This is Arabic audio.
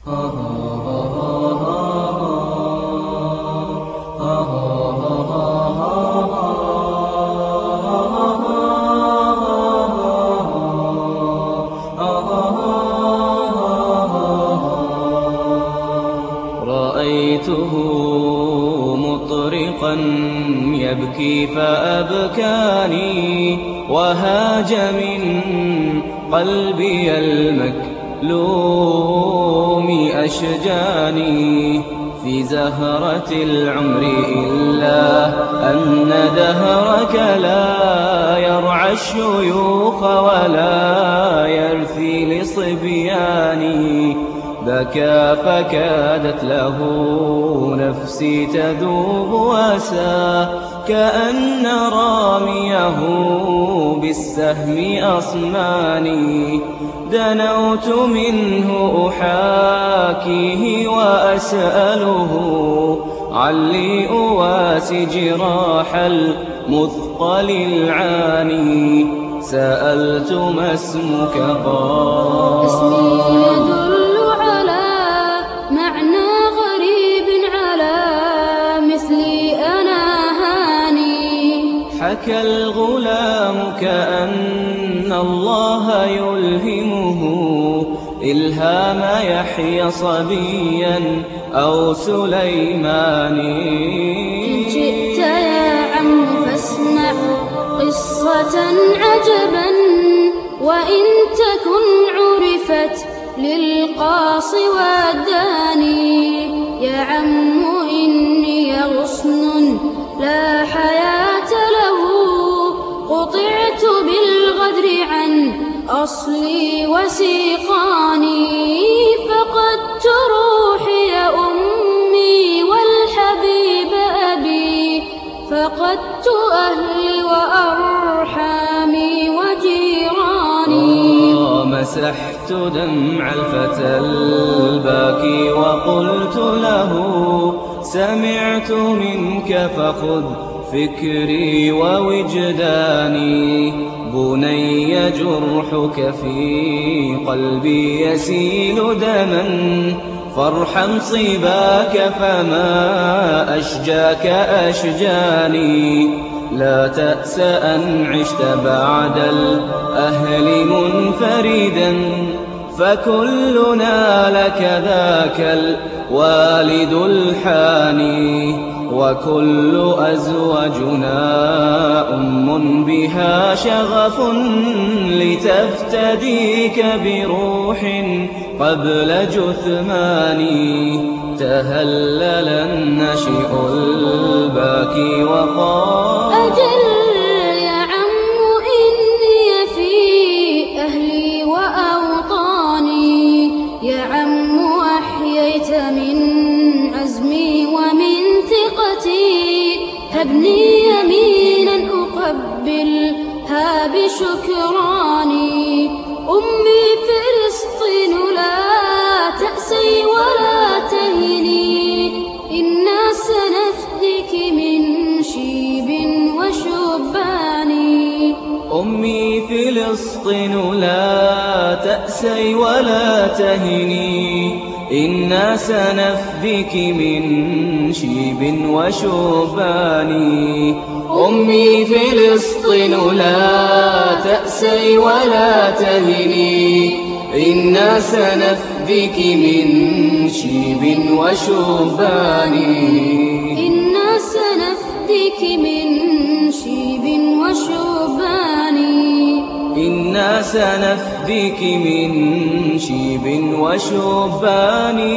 رأيته مطرقا يبكي فأبكاني، وهاج من قلبي المكلوم أشجاني. في زهرة العمر إلا أن دهرك لا يرعى الشيوخ ولا يرثي لصبياني. بكى فكادت له نفسي تذوب وسى، كأن راميه بالسهم أصماني. دنوت منه أحاكيه وأسأله علي أواسي جراح المثقل العاني. سألت ما اسمك؟ قال اسمي يدل على معنى غريب على مثلي أنا هاني. حكى الغلام كأن الله يلهمه إلهام يحيى صبيا أو سليماني. إن جئت يا عم فاسمع قصة عجبا، وإن تكن عرفت للقاص والداني. يا عم إني غصن لا حياة له، قطعت بالغدر عن أصلي وسيقاني. فقدت روحي أمي والحبيب أبي، فقدت أهلي وأرحامي وجيراني. مسحت دمع الفتى الباكي وقلت له سمعت منك فخذ فكري ووجداني. بني جرحك في قلبي يسيل دما، فارحم صباك فما أشجاك أشجاني. لا تأس أن عشت بعد الأهل منفردا، فكلنا لك ذاك الوالد الحاني. وكل أزواجنا أم بها شغف لتفتديك بروح قبل جثماني. تهلل النشئ الباكي وقال أجل يا عم إني في أهلي وأوطاني. يا عم أحييت من عزمي ومن ثقتي، هبني يمينا أقبلها بشكراني. أمي فلسطين لا تأسي ولا تهني، إنا سنفديك من شيب وشباني. أمي فلسطين لا تأسي ولا تهني، إنا سنفديك من شيب وشباني. أمي فلسطين لا تأسي ولا تهني، إنا سنفديك من شيب وشباني. إنا سنفديك من شيب وشباني. إنا سنفديك من شيب وشباني.